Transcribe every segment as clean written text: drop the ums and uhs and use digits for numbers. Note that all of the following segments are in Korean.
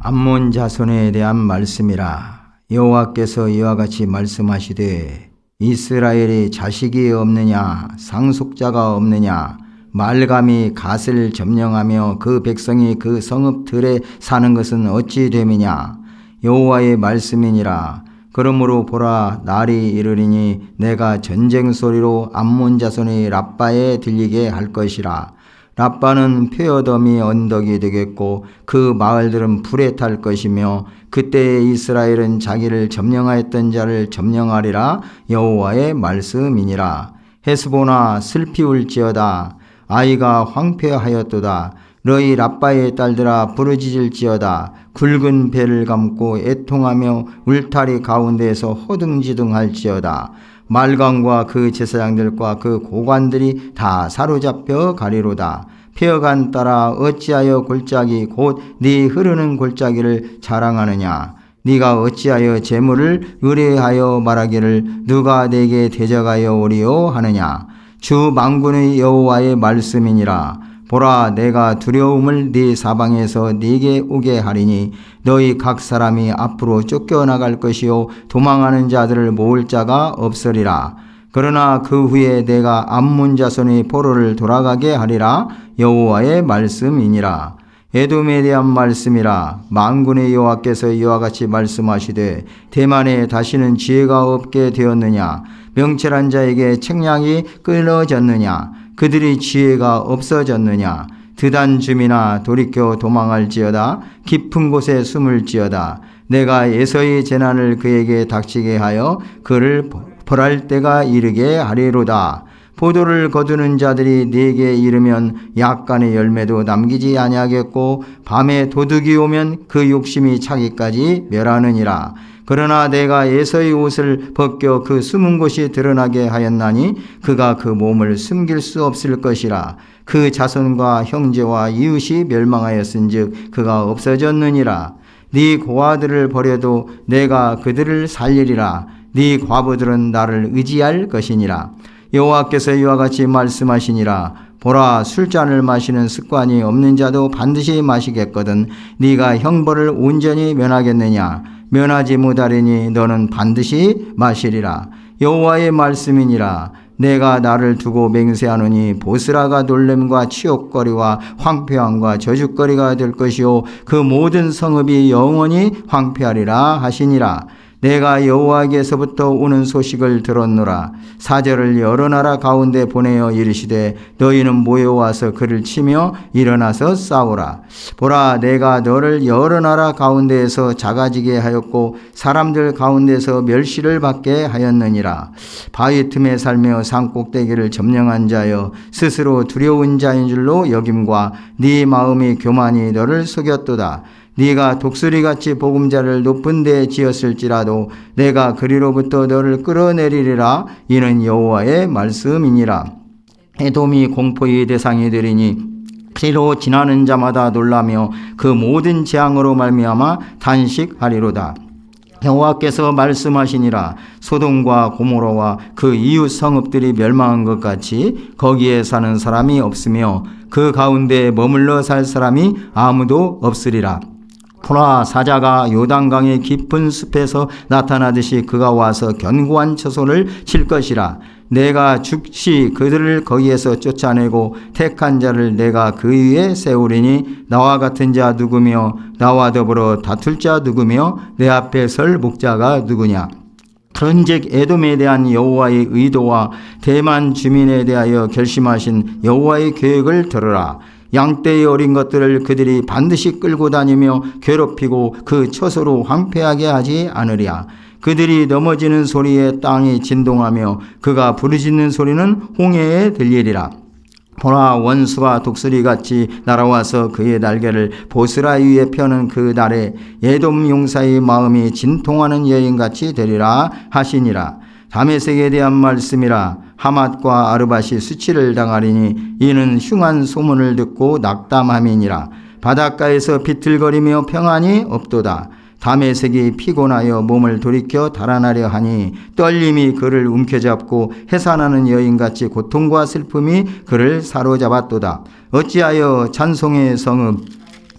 암몬 자손에 대한 말씀이라. 여호와께서 이와 같이 말씀하시되 이스라엘이 자식이 없느냐 상속자가 없느냐 말감이 갓을 점령하며 그 백성이 그 성읍들에 사는 것은 어찌 됨이냐. 여호와의 말씀이니라. 그러므로 보라, 날이 이르리니 내가 전쟁 소리로 암몬 자손의 랍바에 들리게 할 것이라. 랍바는 표어더미 언덕이 되겠고 그 마을들은 불에 탈 것이며 그때에 이스라엘은 자기를 점령하였던 자를 점령하리라. 여호와의 말씀이니라. 헤스보나 슬피 울지어다. 아이가 황폐하였도다. 너희 랍바의 딸들아 부르짖을지어다. 굵은 배를 감고 애통하며 울타리 가운데에서 허둥지둥할지어다. 말관과 그 제사장들과 그 고관들이 다 사로잡혀 가리로다. 폐허간 따라 어찌하여 골짜기 곧 네 흐르는 골짜기를 자랑하느냐. 네가 어찌하여 재물을 의뢰하여 말하기를 누가 내게 대적하여 오리요 하느냐. 주 만군의 여호와의 말씀이니라. 보라, 내가 두려움을 네 사방에서 네게 오게 하리니 너희 각 사람이 앞으로 쫓겨나갈 것이요 도망하는 자들을 모을 자가 없으리라. 그러나 그 후에 내가 암몬 자손의 포로를 돌아가게 하리라. 여호와의 말씀이니라. 에돔에 대한 말씀이라. 만군의 여호와께서 이와 같이 말씀하시되 대만에 다시는 지혜가 없게 되었느냐. 명철한 자에게 책량이 끊어졌느냐. 그들이 지혜가 없어졌느냐. 드단 줌이나 돌이켜 도망할지어다. 깊은 곳에 숨을지어다. 내가 에서의 재난을 그에게 닥치게 하여 그를 벌할 때가 이르게 하리로다. 포도를 거두는 자들이 네게 이르면 약간의 열매도 남기지 아니하겠고 밤에 도둑이 오면 그 욕심이 차기까지 멸하느니라. 그러나 내가 에서의 옷을 벗겨 그 숨은 곳이 드러나게 하였나니 그가 그 몸을 숨길 수 없을 것이라. 그 자손과 형제와 이웃이 멸망하였은즉 그가 없어졌느니라. 네 고아들을 버려도 내가 그들을 살리리라. 네 과부들은 나를 의지할 것이니라. 여호와께서 이와 같이 말씀하시니라. 보라, 술잔을 마시는 습관이 없는 자도 반드시 마시겠거든 네가 형벌을 온전히 면하겠느냐. 면하지 못하리니 너는 반드시 마시리라. 여호와의 말씀이니라. 내가 나를 두고 맹세하노니 보스라가 놀램과 치욕거리와 황폐함과 저주거리가 될 것이요 그 모든 성읍이 영원히 황폐하리라 하시니라. 내가 여호와께서부터 오는 소식을 들었노라. 사절을 여러 나라 가운데 보내어 이르시되 너희는 모여와서 그를 치며 일어나서 싸우라. 보라, 내가 너를 여러 나라 가운데에서 작아지게 하였고 사람들 가운데서 멸시를 받게 하였느니라. 바위 틈에 살며 산꼭대기를 점령한 자여 스스로 두려운 자인 줄로 여김과 네 마음이 교만이 너를 속였도다. 네가 독수리같이 보금자를 높은 데에 지었을지라도 내가 그리로부터 너를 끌어내리리라. 이는 여호와의 말씀이니라. 에돔이 공포의 대상이 되리니 그리로 지나는 자마다 놀라며 그 모든 재앙으로 말미암아 단식하리로다. 여호와께서 말씀하시니라. 소돔과 고모라와 그 이웃 성읍들이 멸망한 것 같이 거기에 사는 사람이 없으며 그 가운데 머물러 살 사람이 아무도 없으리라. 보라, 사자가 요단강의 깊은 숲에서 나타나듯이 그가 와서 견고한 처소를 칠 것이라. 내가 즉시 그들을 거기에서 쫓아내고 택한 자를 내가 그 위에 세우리니 나와 같은 자 누구며 나와 더불어 다툴 자 누구며 내 앞에 설 목자가 누구냐. 그런즉 에돔에 대한 여호와의 의도와 대만 주민에 대하여 결심하신 여호와의 계획을 들으라. 양떼의 어린 것들을 그들이 반드시 끌고 다니며 괴롭히고 그 처소로 황폐하게 하지 않으랴. 그들이 넘어지는 소리에 땅이 진동하며 그가 부르짖는 소리는 홍해에 들리리라. 보라, 원수가 독수리같이 날아와서 그의 날개를 보스라 위에 펴는 그 날에 에돔 용사의 마음이 진통하는 여인같이 되리라 하시니라. 다메섹에 대한 말씀이라. 하맛과 아르밧이 수치를 당하리니 이는 흉한 소문을 듣고 낙담함이니라. 바닷가에서 비틀거리며 평안이 없도다. 다메섹이 피곤하여 몸을 돌이켜 달아나려 하니 떨림이 그를 움켜잡고 해산하는 여인같이 고통과 슬픔이 그를 사로잡았도다. 어찌하여 찬송의 성읍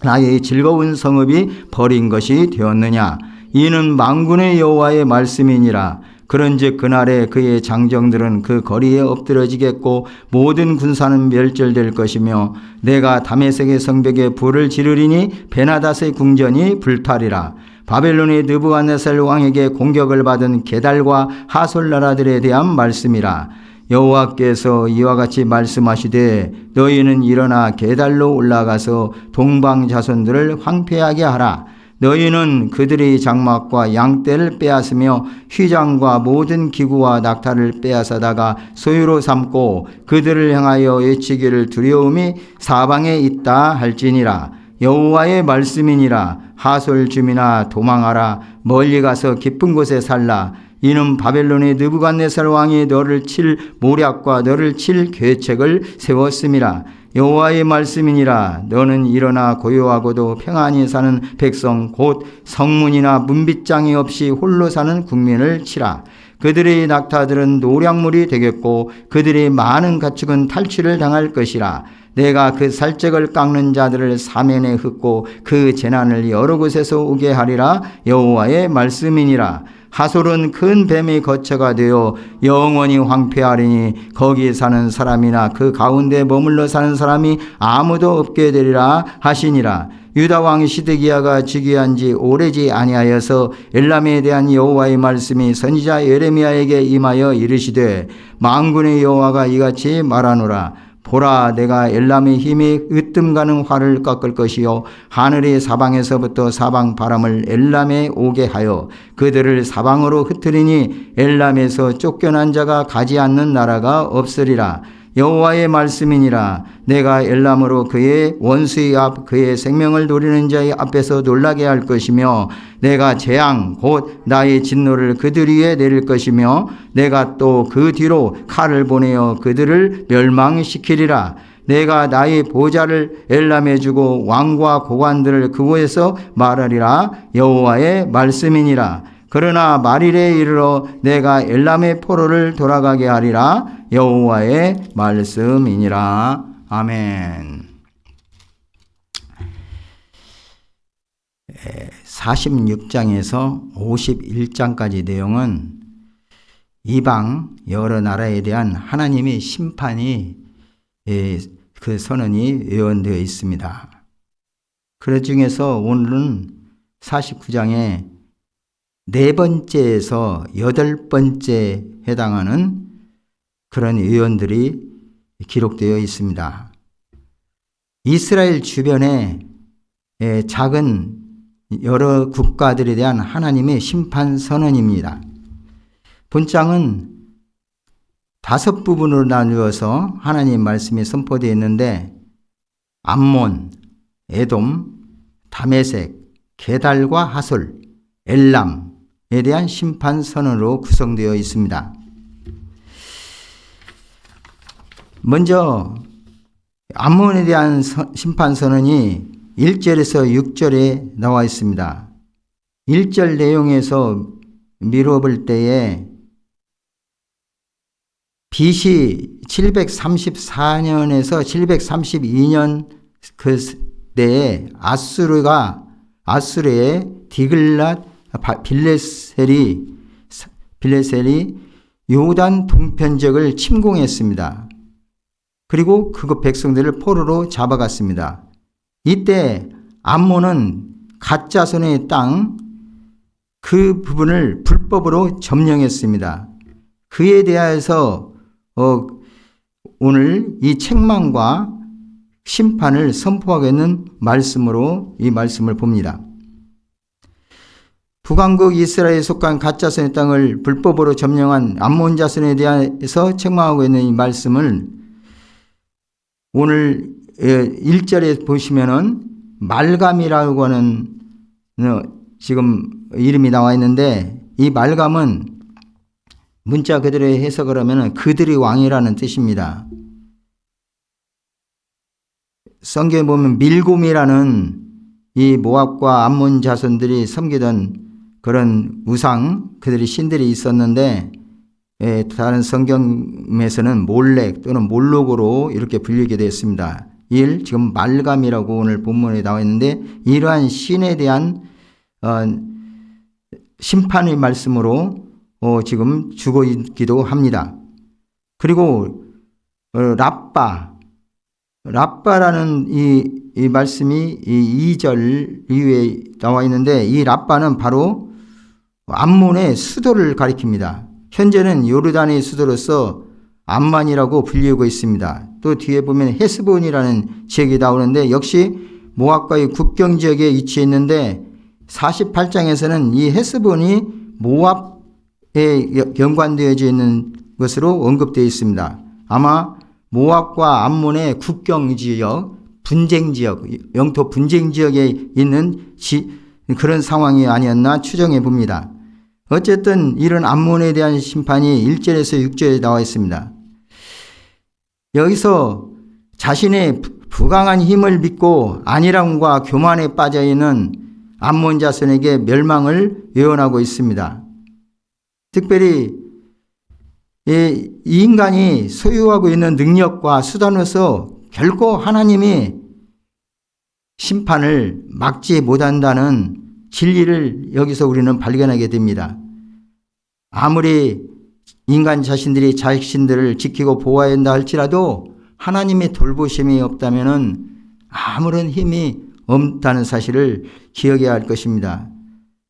나의 즐거운 성읍이 버린 것이 되었느냐. 이는 만군의 여호와의 말씀이니라. 그런즉 그날에 그의 장정들은 그 거리에 엎드러지겠고 모든 군사는 멸절될 것이며 내가 다메섹의 성벽에 불을 지르리니 베나닷의 궁전이 불타리라. 바벨론의 느부갓네살 왕에게 공격을 받은 게달과 하솔 나라들에 대한 말씀이라. 여호와께서 이와 같이 말씀하시되 너희는 일어나 게달로 올라가서 동방 자손들을 황폐하게 하라. 너희는 그들의 장막과 양떼를 빼앗으며 휘장과 모든 기구와 낙타를 빼앗아다가 소유로 삼고 그들을 향하여 외치기를 두려움이 사방에 있다 할지니라. 여호와의 말씀이니라. 하솔 주민아 도망하라. 멀리 가서 깊은 곳에 살라. 이는 바벨론의 느부갓네살 왕이 너를 칠 모략과 너를 칠 계책을 세웠음이라. 여호와의 말씀이니라. 너는 일어나 고요하고도 평안히 사는 백성 곧 성문이나 문빗장이 없이 홀로 사는 국민을 치라. 그들의 낙타들은 노략물이 되겠고 그들의 많은 가축은 탈취를 당할 것이라. 내가 그 살쾡을 깎는 자들을 사면에 흩고 그 재난을 여러 곳에서 오게 하리라. 여호와의 말씀이니라. 하솔은 큰 뱀의 거처가 되어 영원히 황폐하리니 거기 사는 사람이나 그 가운데 머물러 사는 사람이 아무도 없게 되리라 하시니라. 유다 왕 시드기야가 즉위한 지 오래지 아니하여서 엘람에 대한 여호와의 말씀이 선지자 예레미야에게 임하여 이르시되 만군의 여호와가 이같이 말하노라. 보라, 내가 엘람의 힘이 으뜸가는 활을 꺾을 것이요 하늘의 사방에서부터 사방 바람을 엘람에 오게 하여 그들을 사방으로 흩으리니 엘람에서 쫓겨난 자가 가지 않는 나라가 없으리라. 여호와의 말씀이니라. 내가 엘람으로 그의 원수의 앞 그의 생명을 노리는 자의 앞에서 놀라게 할 것이며 내가 재앙 곧 나의 진노를 그들 위에 내릴 것이며 내가 또 그 뒤로 칼을 보내어 그들을 멸망시키리라. 내가 나의 보좌를 엘람에 주고 왕과 고관들을 그곳에서 말하리라. 여호와의 말씀이니라. 그러나 말일에 이르러 내가 엘람의 포로를 돌아가게 하리라. 여호와의 말씀이니라. 아멘. 46장에서 51장까지 내용은 이방 여러 나라에 대한 하나님의 심판이 그 선언이 예언되어 있습니다. 그 중에서 오늘은 49장에 네 번째에서 여덟 번째 해당하는 그런 예언들이 기록되어 있습니다. 이스라엘 주변에 작은 여러 국가들에 대한 하나님의 심판 선언입니다. 본장은 5 부분으로 나누어서 하나님 말씀이 선포되어 있는데 암몬, 에돔, 다메섹, 게달과 하솔, 엘람에 대한 심판 선언으로 구성되어 있습니다. 먼저 암몬에 대한 심판 선언이 1절에서 6절에 나와 있습니다. 1절 내용에서 미뤄볼 때에 BC 734년에서 732년 그 때에 아수르의 디글랏 빌레셀이 요단 동편 지역을 침공했습니다. 그리고 그곳 백성들을 포로로 잡아갔습니다. 이때 암몬은 갓자손의 땅 그 부분을 불법으로 점령했습니다. 그에 대하여서 오늘 이 책망과 심판을 선포하고 있는 말씀으로 이 말씀을 봅니다. 북왕국 이스라엘에 속한 갓자손의 땅을 불법으로 점령한 암몬 자손에 대해서 책망하고 있는 이 말씀을 오늘 1절에 보시면은 말감이라고 하는 지금 이름이 나와 있는데 이 말감은 문자 그대로 해석을 하면 그들의 왕이라는 뜻입니다. 성경에 보면 밀곰이라는 이 모압과 암몬 자손들이 섬기던 그런 우상, 그들의 신들이 있었는데 다른 성경에서는 몰렉 또는 몰록으로 이렇게 불리게 되었습니다. 일, 지금 말감이라고 오늘 본문에 나와 있는데 이러한 신에 대한 심판의 말씀으로 지금 주고 있기도 합니다. 그리고 라빠라는 이 말씀이 이 2절 이후에 나와 있는데 이 라빠는 바로 암몬의 수도를 가리킵니다. 현재는 요르단의 수도로서 암만이라고 불리우고 있습니다. 또 뒤에 보면 헤스본이라는 지역이 나오는데 역시 모압과의 국경 지역에 위치해 있는데 48장에서는 이 헤스본이 모압에 연관되어져 있는 것으로 언급되어 있습니다. 아마 모압과 암몬의 국경 지역, 분쟁 지역, 영토 분쟁 지역에 있는 그런 상황이 아니었나 추정해 봅니다. 어쨌든 이런 암몬에 대한 심판이 1절에서 6절에 나와 있습니다. 여기서 자신의 부강한 힘을 믿고 안일함과 교만에 빠져 있는 암몬 자손에게 멸망을 예언하고 있습니다. 특별히 이 인간이 소유하고 있는 능력과 수단으로서 결코 하나님이 심판을 막지 못한다는 진리를 여기서 우리는 발견하게 됩니다. 아무리 인간 자신들이 자신들을 지키고 보호해야 한다 할지라도 하나님의 돌보심이 없다면 아무런 힘이 없다는 사실을 기억해야 할 것입니다.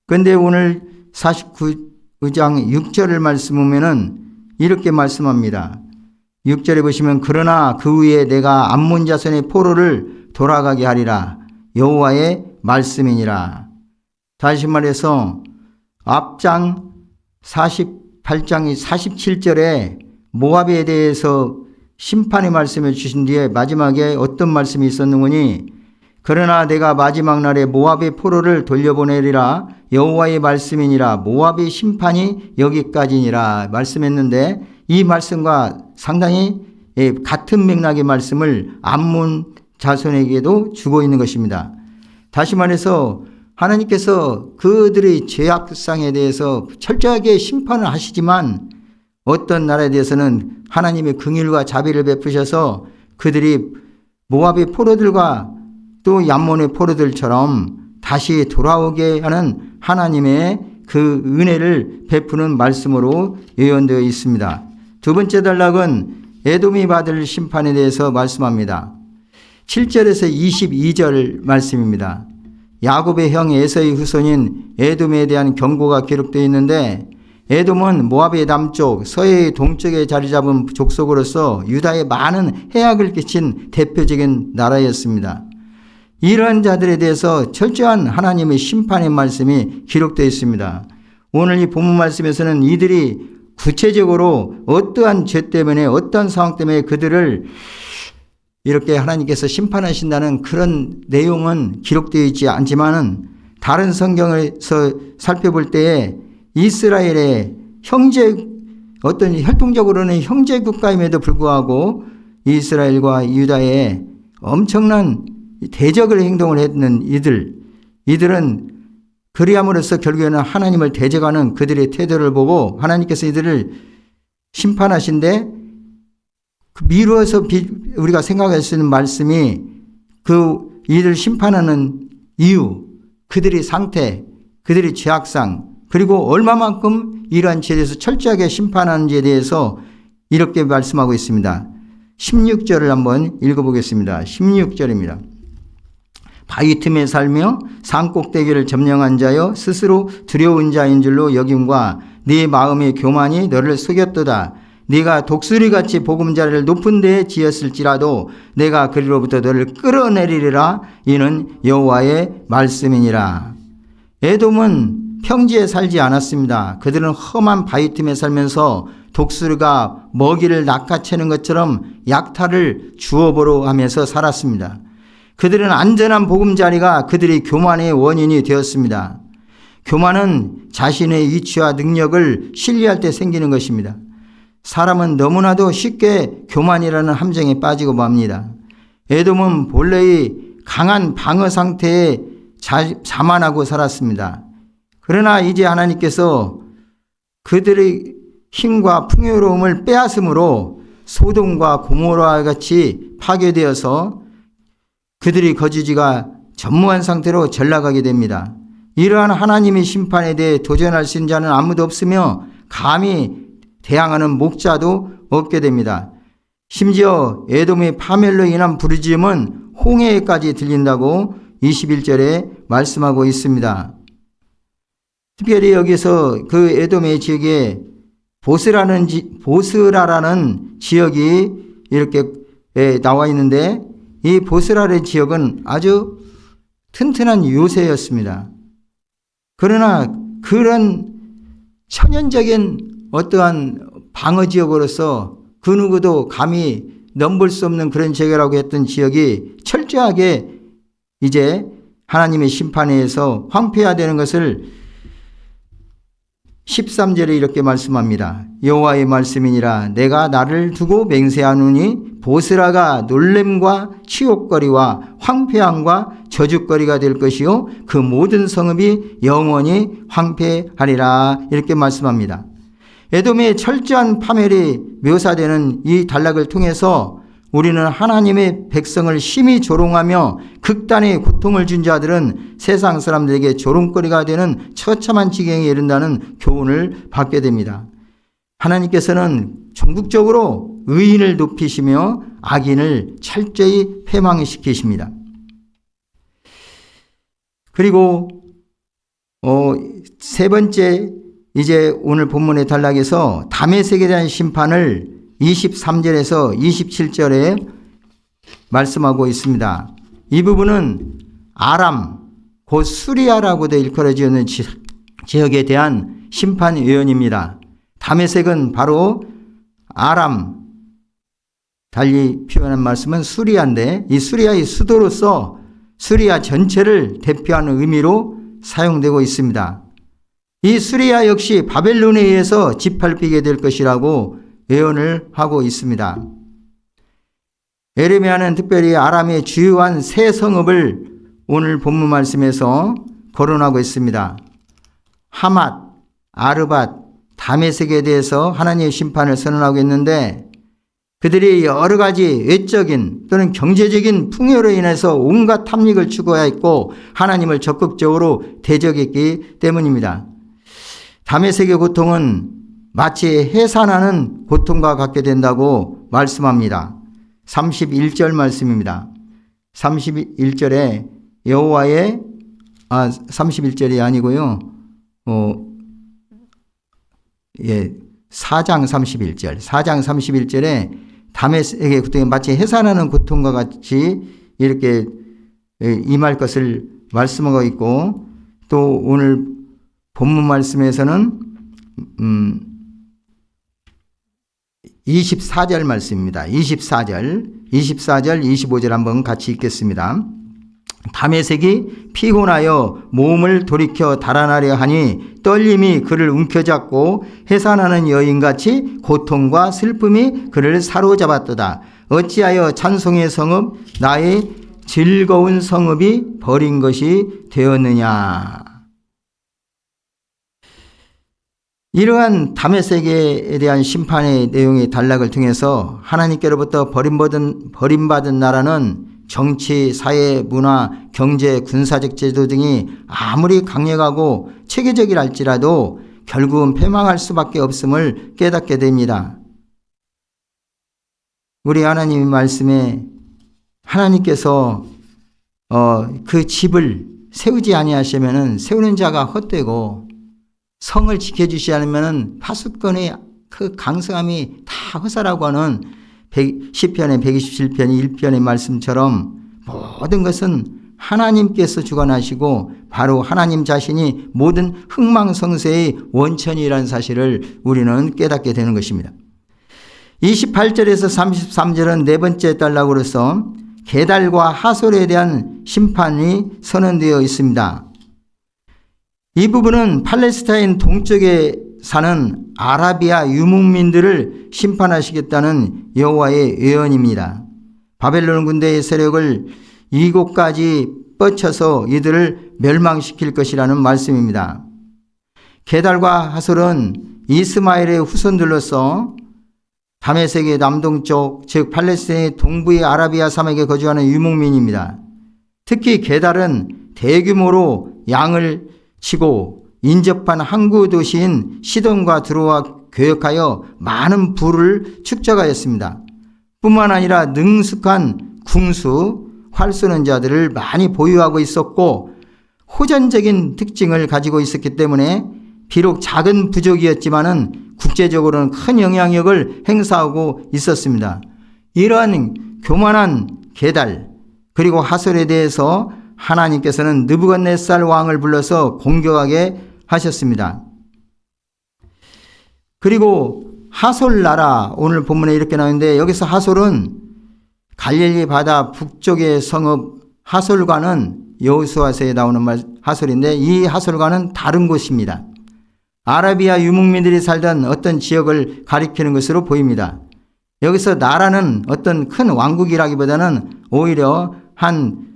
그런데 오늘 49장 6절을 말씀 보면은 이렇게 말씀합니다. 6절에 보시면 그러나 그 후에 내가 암몬 자손의 포로를 돌아가게 하리라 여호와의 말씀이니라. 다시 말해서 앞장 48장 47절에 모압에 대해서 심판의 말씀을 주신 뒤에 마지막에 어떤 말씀이 있었는거니 그러나 내가 마지막 날에 모압의 포로를 돌려보내리라 여호와의 말씀이니라. 모압의 심판이 여기까지니라 말씀했는데 이 말씀과 상당히 같은 맥락의 말씀을 암몬 자손에게도 주고 있는 것입니다. 다시 말해서 하나님께서 그들의 죄악상에 대해서 철저하게 심판을 하시지만 어떤 나라에 대해서는 하나님의 긍휼과 자비를 베푸셔서 그들이 모압의 포로들과 또 암몬의 포로들처럼 다시 돌아오게 하는 하나님의 그 은혜를 베푸는 말씀으로 예언되어 있습니다. 두 번째 단락은 에돔이 받을 심판에 대해서 말씀합니다. 7절에서 22절 말씀입니다. 야곱의 형 에서의 후손인 에돔에 대한 경고가 기록되어 있는데 에돔은 모압의 남쪽, 서해의 동쪽에 자리 잡은 족속으로서 유다에 많은 해악을 끼친 대표적인 나라였습니다. 이러한 자들에 대해서 철저한 하나님의 심판의 말씀이 기록되어 있습니다. 오늘 이 본문 말씀에서는 이들이 구체적으로 어떠한 죄 때문에 어떠한 상황 때문에 그들을 이렇게 하나님께서 심판하신다는 그런 내용은 기록되어 있지 않지만은 다른 성경에서 살펴볼 때에 이스라엘의 어떤 혈통적으로는 형제 국가임에도 불구하고 이스라엘과 유다에 엄청난 대적을 행동을 했는 이들은 그리함으로써 결국에는 하나님을 대적하는 그들의 태도를 보고 하나님께서 이들을 심판하신데 미루어서 우리가 생각할 수 있는 말씀이 이들을 심판하는 이유, 그들의 상태, 그들의 죄악상, 그리고 얼마만큼 이러한 죄에 대해서 철저하게 심판하는지에 대해서 이렇게 말씀하고 있습니다. 16절을 한번 읽어보겠습니다. 16절입니다. 바위 틈에 살며 산꼭대기를 점령한 자여 스스로 두려운 자인 줄로 여김과 네 마음의 교만이 너를 속였도다. 네가 독수리같이 보금자리를 높은 데에 지었을지라도 내가 그리로부터 너를 끌어내리리라. 이는 여호와의 말씀이니라. 에돔은 평지에 살지 않았습니다. 그들은 험한 바위 틈에 살면서 독수리가 먹이를 낚아채는 것처럼 약탈을 주업으로 하면서 살았습니다. 그들은 안전한 보금자리가 그들의 교만의 원인이 되었습니다. 교만은 자신의 위치와 능력을 신뢰할 때 생기는 것입니다. 사람은 너무나도 쉽게 교만이라는 함정에 빠지고 맙니다. 에돔은 본래의 강한 방어 상태에 자만하고 살았습니다. 그러나 이제 하나님께서 그들의 힘과 풍요로움을 빼앗음으로 소돔과 고모라와 같이 파괴되어서 그들이 거주지가 전무한 상태로 전락하게 됩니다. 이러한 하나님의 심판에 대해 도전할 수 있는 자는 아무도 없으며 감히 대항하는 목자도 없게 됩니다. 심지어 에돔의 파멸로 인한 부르짖음은 홍해까지 들린다고 21절에 말씀하고 있습니다. 특별히 여기서 그 에돔의 지역에 보스라라는 지역이 이렇게 나와 있는데, 이 보스라의 지역은 아주 튼튼한 요새였습니다. 그러나 그런 천연적인 어떠한 방어 지역으로서 그 누구도 감히 넘볼 수 없는 그런 지역이라고 했던 지역이 철저하게 이제 하나님의 심판에 의해서 황폐화되는 것을 13절에 이렇게 말씀합니다. 여호와의 말씀이니라. 내가 나를 두고 맹세하노니 보스라가 놀램과 치욕거리와 황폐함과 저주거리가 될 것이요 그 모든 성읍이 영원히 황폐하리라. 이렇게 말씀합니다. 에돔의 철저한 파멸이 묘사되는 이 단락을 통해서 우리는 하나님의 백성을 심히 조롱하며 극단의 고통을 준 자들은 세상 사람들에게 조롱거리가 되는 처참한 지경에 이른다는 교훈을 받게 됩니다. 하나님께서는 전국적으로 의인을 높이시며 악인을 철저히 패망시키십니다. 그리고 세 번째, 이제 오늘 본문의 단락에서 다메섹에 대한 심판을 23절에서 27절에 말씀하고 있습니다. 이 부분은 아람, 곧 수리아라고도 일컬어지는 지역에 대한 심판 예언입니다. 다메섹은 바로 아람, 달리 표현한 말씀은 수리아인데, 이 수리아의 수도로서 수리아 전체를 대표하는 의미로 사용되고 있습니다. 이 수리아 역시 바벨론에 의해서 짓밟히게 될 것이라고 예언을 하고 있습니다. 예레미야는 특별히 아람의 주요한 세 성읍을 오늘 본문 말씀에서 거론하고 있습니다. 하맛, 아르밧, 다메섹에 대해서 하나님의 심판을 선언하고 있는데, 그들이 여러 가지 외적인 또는 경제적인 풍요로 인해서 온갖 탐닉을 추구하였고 하나님을 적극적으로 대적했기 때문입니다. 다메섹의 고통은 마치 해산하는 고통과 같게 된다고 말씀합니다. 31절 말씀입니다. 31절에 여호와의 31절이 아니고요. 4장 31절에 다메섹의 고통이 마치 해산하는 고통과 같이 이렇게 임할 것을 말씀하고 있고, 또 오늘 본문 말씀에서는 24절 말씀입니다. 24절, 25절 한번 같이 읽겠습니다. 다메섹이 피곤하여 몸을 돌이켜 달아나려 하니 떨림이 그를 움켜잡고 해산하는 여인같이 고통과 슬픔이 그를 사로잡았도다. 어찌하여 찬송의 성읍, 나의 즐거운 성읍이 버린 것이 되었느냐. 이러한 다메섹에 대한 심판의 내용의 단락을 통해서 하나님께로부터 버림받은 나라는 정치, 사회, 문화, 경제, 군사적 제도 등이 아무리 강력하고 체계적이라 할지라도 결국은 패망할 수밖에 없음을 깨닫게 됩니다. 우리 하나님의 말씀에 하나님께서 그 집을 세우지 아니하시면은 세우는 자가 헛되고, 성을 지켜주시지 않으면 파수꾼의 그 강성함이 다 허사라고 하는 시편의 127편 1편의 말씀처럼 모든 것은 하나님께서 주관하시고 바로 하나님 자신이 모든 흥망성쇠의 원천이라는 사실을 우리는 깨닫게 되는 것입니다. 28절에서 33절은 네 번째 단락으로서 게달과 하솔에 대한 심판이 선언되어 있습니다. 이 부분은 팔레스타인 동쪽에 사는 아라비아 유목민들을 심판하시겠다는 여호와의 예언입니다. 바벨론 군대의 세력을 이곳까지 뻗쳐서 이들을 멸망시킬 것이라는 말씀입니다. 게달과 하솔은 이스마엘의 후손들로서 다메섹의 남동쪽, 즉 팔레스타인의 동부의 아라비아 사막에 거주하는 유목민입니다. 특히 게달은 대규모로 양을 치고 인접한 항구 도시인 시돈과 드로와 교역하여 많은 부를 축적하였습니다. 뿐만 아니라 능숙한 궁수, 활 쏘는 자들을 많이 보유하고 있었고 호전적인 특징을 가지고 있었기 때문에 비록 작은 부족이었지만은 국제적으로는 큰 영향력을 행사하고 있었습니다. 이러한 교만한 게달 그리고 하솔에 대해서 하나님께서는 느부갓네살 왕을 불러서 공격하게 하셨습니다. 그리고 하솔 나라, 오늘 본문에 이렇게 나오는데 여기서 하솔은 갈릴리 바다 북쪽의 성읍 하솔과는 여호수아서에 나오는 하솔인데 이 하솔과는 다른 곳입니다. 아라비아 유목민들이 살던 어떤 지역을 가리키는 것으로 보입니다. 여기서 나라는 어떤 큰 왕국이라기보다는 오히려 한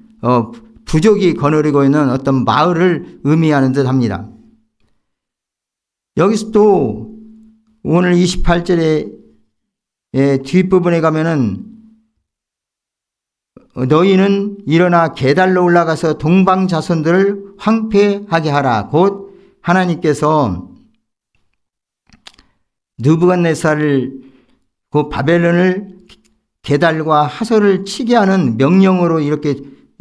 부족이 거느리고 있는 어떤 마을을 의미하는 듯 합니다. 여기서 또 오늘 28절의 뒷부분에 가면은 너희는 일어나 게달로 올라가서 동방 자손들을 황폐하게 하라. 곧 하나님께서 느부갓네살을 그 바벨론을 게달과 하솔을 치게 하는 명령으로 이렇게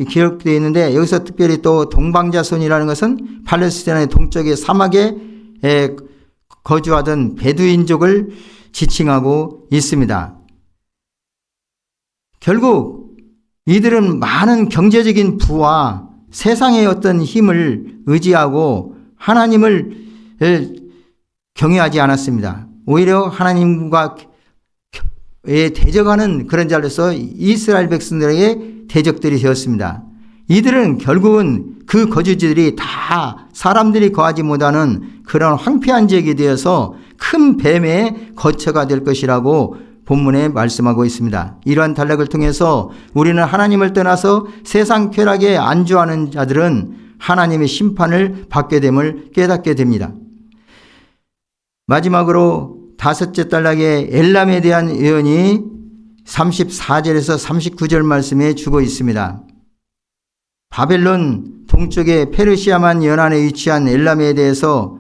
기록되어 있는데 여기서 특별히 또 동방 자손이라는 것은 팔레스타인의 동쪽의 사막에 거주하던 베두인족을 지칭하고 있습니다. 결국 이들은 많은 경제적인 부와 세상의 어떤 힘을 의지하고 하나님을 경외하지 않았습니다. 오히려 하나님과 대적하는 그런 자로서 이스라엘 백성들에게 대적들이 되었습니다. 이들은 결국은 그 거주지들이 다 사람들이 거하지 못하는 그런 황폐한 지역이 되어서 큰 뱀의 거처가 될 것이라고 본문에 말씀하고 있습니다. 이러한 단락을 통해서 우리는 하나님을 떠나서 세상 쾌락에 안주하는 자들은 하나님의 심판을 받게 됨을 깨닫게 됩니다. 마지막으로 다섯째 단락의 엘람에 대한 예언이 34절에서 39절 말씀에 주고 있습니다. 바벨론 동쪽의 페르시아만 연안에 위치한 엘람에 대해서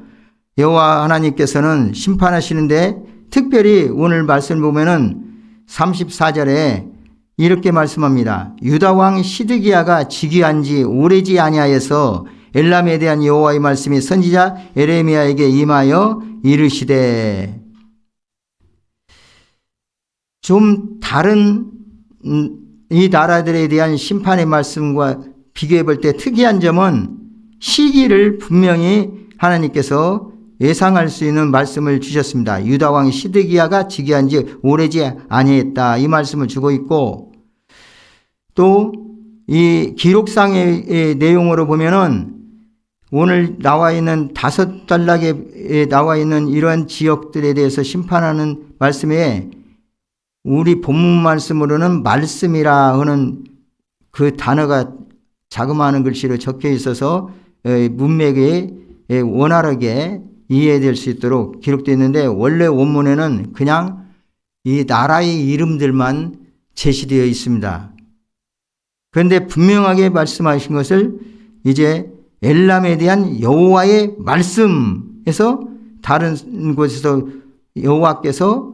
여호와 하나님께서는 심판하시는데 특별히 오늘 말씀 보면은 34절에 이렇게 말씀합니다. 유다 왕 시드기야가 즉위한 지 오래지 아니하여서 엘람에 대한 여호와의 말씀이 선지자 에레미야에게 임하여 이르시되. 좀 다른 이 나라들에 대한 심판의 말씀과 비교해 볼 때 특이한 점은 시기를 분명히 하나님께서 예상할 수 있는 말씀을 주셨습니다. 유다 왕 시드기야가 즉위한 지 오래지 아니했다. 이 말씀을 주고 있고 또 이 기록상의 내용으로 보면은 오늘 나와 있는 다섯 단락에 나와 있는 이러한 지역들에 대해서 심판하는 말씀에 우리 본문 말씀으로는 말씀이라 하는 그 단어가 자그마한 글씨로 적혀 있어서 문맥에 원활하게 이해될 수 있도록 기록되어 있는데 원래 원문에는 그냥 이 나라의 이름들만 제시되어 있습니다. 그런데 분명하게 말씀하신 것을 이제 엘람에 대한 여호와의 말씀에서 다른 곳에서 여호와께서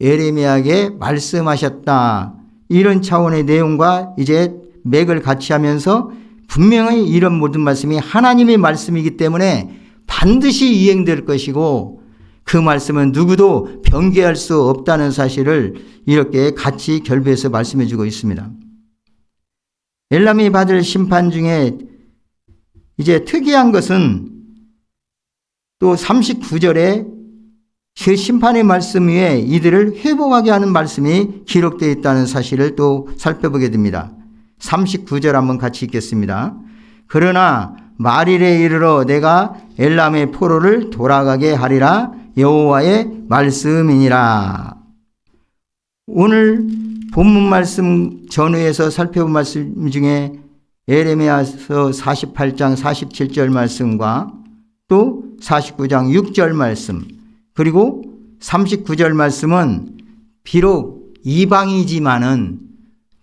에레미야에게 말씀하셨다. 이런 차원의 내용과 이제 맥을 같이 하면서 분명히 이런 모든 말씀이 하나님의 말씀이기 때문에 반드시 이행될 것이고 그 말씀은 누구도 변개할 수 없다는 사실을 이렇게 같이 결부해서 말씀해 주고 있습니다. 엘람이 받을 심판 중에 이제 특이한 것은 또 39절에 그 심판의 말씀 위에 이들을 회복하게 하는 말씀이 기록되어 있다는 사실을 또 살펴보게 됩니다. 39절 한번 같이 읽겠습니다. 그러나 말일에 이르러 내가 엘람의 포로를 돌아가게 하리라 여호와의 말씀이니라. 오늘 본문 말씀 전후에서 살펴본 말씀 중에 에레미야서 48장 47절 말씀과 또 49장 6절 말씀 그리고 39절 말씀은 비록 이방이지만은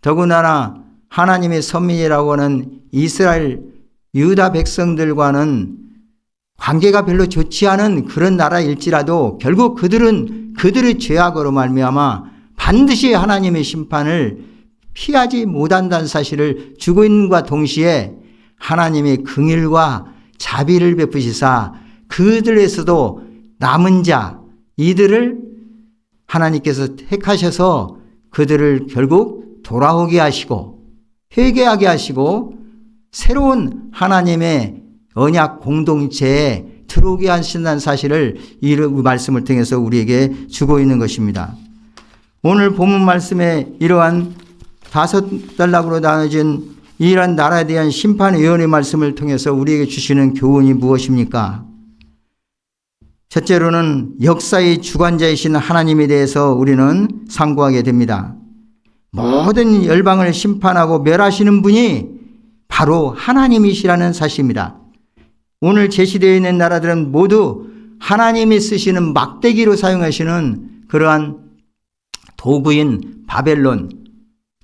더군다나 하나님의 선민이라고 하는 이스라엘 유다 백성들과는 관계가 별로 좋지 않은 그런 나라일지라도 결국 그들은 그들의 죄악으로 말미암아 반드시 하나님의 심판을 피하지 못한다는 사실을 주고 있는과 동시에 하나님의 긍휼과 자비를 베푸시사 그들에서도 남은 자 이들을 하나님께서 택하셔서 그들을 결국 돌아오게 하시고 회개하게 하시고 새로운 하나님의 언약 공동체에 들어오게 하신다는 사실을 이 말씀을 통해서 우리에게 주고 있는 것입니다. 오늘 본문 말씀에 이러한 5단락으로 나눠진 이러한 나라에 대한 심판위원회 말씀을 통해서 우리에게 주시는 교훈이 무엇입니까? 첫째로는 역사의 주관자이신 하나님에 대해서 우리는 상고하게 됩니다. 모든 열방을 심판하고 멸하시는 분이 바로 하나님이시라는 사실입니다. 오늘 제시되어 있는 나라들은 모두 하나님이 쓰시는 막대기로 사용하시는 그러한 도구인 바벨론,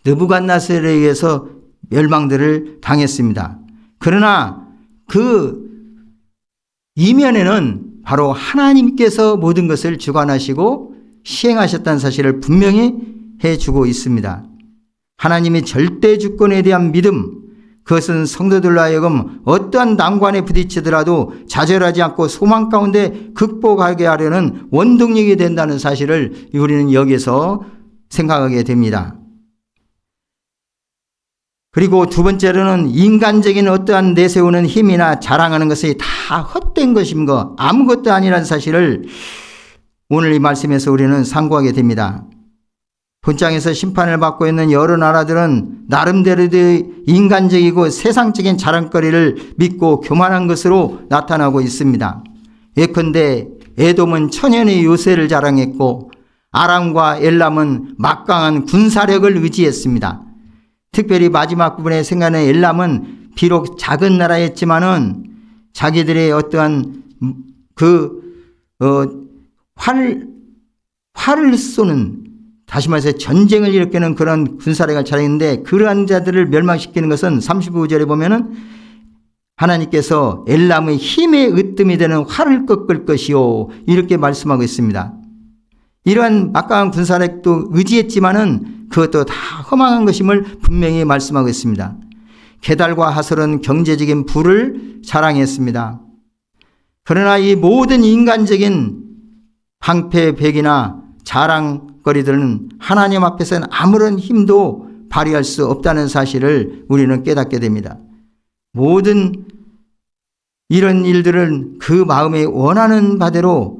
느부갓네살에 의해서 멸망들을 당했습니다. 그러나 그 이면에는 바로 하나님께서 모든 것을 주관하시고 시행하셨다는 사실을 분명히 해주고 있습니다. 하나님의 절대 주권에 대한 믿음, 그것은 성도들로 하여금 어떠한 난관에 부딪히더라도 좌절하지 않고 소망 가운데 극복하게 하려는 원동력이 된다는 사실을 우리는 여기서 생각하게 됩니다. 그리고 두 번째로는 인간적인 어떠한 내세우는 힘이나 자랑하는 것이 다 헛된 것인 것, 아무것도 아니라는 사실을 오늘 이 말씀에서 우리는 상고하게 됩니다. 본장에서 심판을 받고 있는 여러 나라들은 나름대로의 인간적이고 세상적인 자랑거리를 믿고 교만한 것으로 나타나고 있습니다. 예컨대 에돔은 천연의 요새를 자랑했고 아람과 엘람은 막강한 군사력을 의지했습니다. 특별히 마지막 부분에 생각하는 엘람은 비록 작은 나라였지만은 자기들의 어떠한 활을 쏘는, 다시 말해서 전쟁을 일으키는 그런 군사력을 자랑했는데 그러한 자들을 멸망시키는 것은 35절에 보면은 하나님께서 엘람의 힘의 으뜸이 되는 활을 꺾을 것이요 이렇게 말씀하고 있습니다. 이러한 막강한 군사력도 의지했지만은 그것도 다 허망한 것임을 분명히 말씀하고 있습니다. 게달과 하솔은 경제적인 부를 자랑했습니다. 그러나 이 모든 인간적인 방패백이나 자랑거리들은 하나님 앞에서는 아무런 힘도 발휘할 수 없다는 사실을 우리는 깨닫게 됩니다. 모든 이런 일들은 그 마음에 원하는 바대로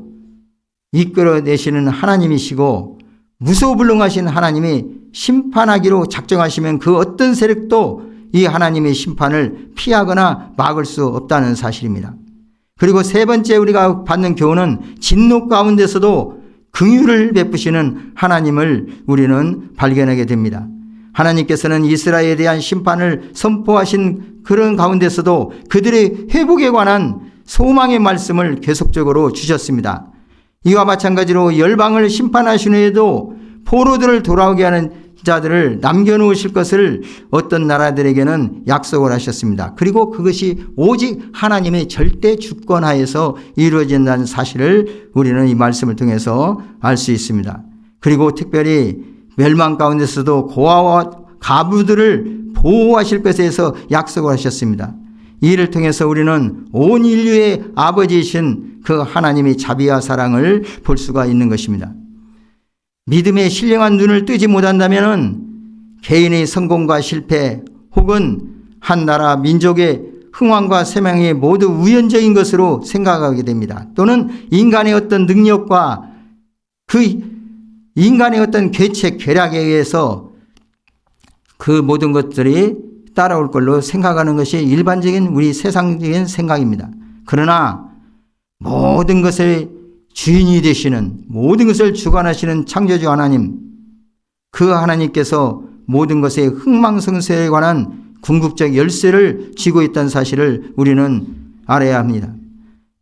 이끌어내시는 하나님이시고 무소불능하신 하나님이 심판하기로 작정하시면 그 어떤 세력도 이 하나님의 심판을 피하거나 막을 수 없다는 사실입니다. 그리고 세 번째 우리가 받는 교훈은 진노 가운데서도 긍휼을 베푸시는 하나님을 우리는 발견하게 됩니다. 하나님께서는 이스라엘에 대한 심판을 선포하신 그런 가운데서도 그들의 회복에 관한 소망의 말씀을 계속적으로 주셨습니다. 이와 마찬가지로 열방을 심판하신 후에도 포로들을 돌아오게 하는 자들을 남겨놓으실 것을 어떤 나라들에게는 약속을 하셨습니다. 그리고 그것이 오직 하나님의 절대 주권하에서 이루어진다는 사실을 우리는 이 말씀을 통해서 알 수 있습니다. 그리고 특별히 멸망 가운데서도 고아와 가부들을 보호하실 것에 대해서 약속을 하셨습니다. 이를 통해서 우리는 온 인류의 아버지이신 그 하나님의 자비와 사랑을 볼 수가 있는 것입니다. 믿음의 신령한 눈을 뜨지 못한다면 개인의 성공과 실패 혹은 한 나라 민족의 흥왕과 쇠망이 모두 우연적인 것으로 생각하게 됩니다. 또는 인간의 어떤 능력과 그 인간의 어떤 계책, 계략에 의해서 그 모든 것들이 따라올 걸로 생각하는 것이 일반적인 우리 세상적인 생각입니다. 그러나 모든 것의 주인이 되시는, 모든 것을 주관하시는 창조주 하나님, 그 하나님께서 모든 것의 흥망성쇠에 관한 궁극적 열쇠를 쥐고 있다는 사실을 우리는 알아야 합니다.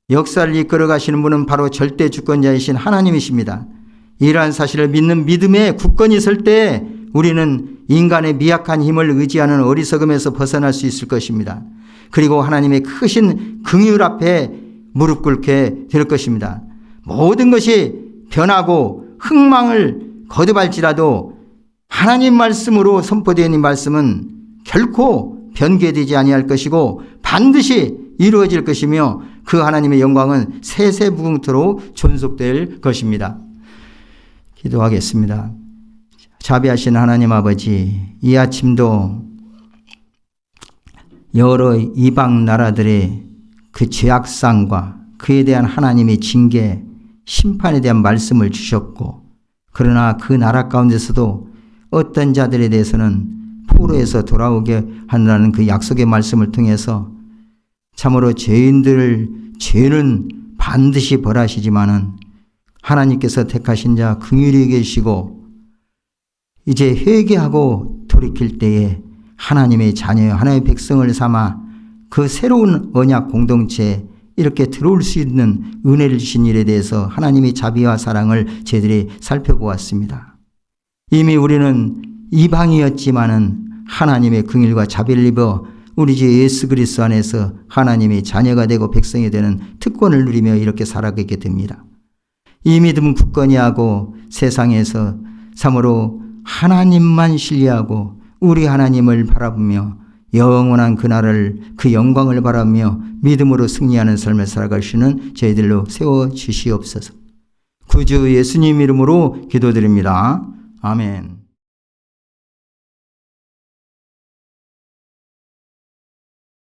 역사를 이끌어 가시는 분은 바로 절대 주권자이신 하나님이십니다. 이러한 사실을 믿는 믿음에 굳건히 설 때 우리는 인간의 미약한 힘을 의지하는 어리석음에서 벗어날 수 있을 것입니다. 그리고 하나님의 크신 긍휼 앞에 무릎 꿇게 될 것입니다. 모든 것이 변하고 흥망을 거듭할지라도 하나님 말씀으로 선포된 이 말씀은 결코 변개되지 아니할 것이고 반드시 이루어질 것이며 그 하나님의 영광은 세세무궁토록 존속될 것입니다. 기도하겠습니다. 자비하신 하나님 아버지, 이 아침도 여러 이방 나라들의 그 죄악상과 그에 대한 하나님의 징계, 심판에 대한 말씀을 주셨고, 그러나 그 나라 가운데서도 어떤 자들에 대해서는 포로에서 돌아오게 한다는 그 약속의 말씀을 통해서 참으로 죄는 반드시 벌하시지만은 하나님께서 택하신 자 긍휼히 계시고 이제 회개하고 돌이킬 때에 하나님의 자녀, 하나님의 백성을 삼아 그 새로운 언약 공동체에 이렇게 들어올 수 있는 은혜를 주신 일에 대해서 하나님의 자비와 사랑을 저희들이 살펴보았습니다. 이미 우리는 이방이었지만은 하나님의 긍휼과 자비를 입어 우리 주 예수 그리스도 안에서 하나님의 자녀가 되고 백성이 되는 특권을 누리며 이렇게 살아가게 됩니다. 이 믿음 굳건히 하고 세상에서 참으로 하나님만 신뢰하고 우리 하나님을 바라보며 영원한 그날을 그 영광을 바라며 믿음으로 승리하는 삶을 살아갈 수 있는 저희들로 세워주시옵소서. 구주 예수님 이름으로 기도드립니다. 아멘.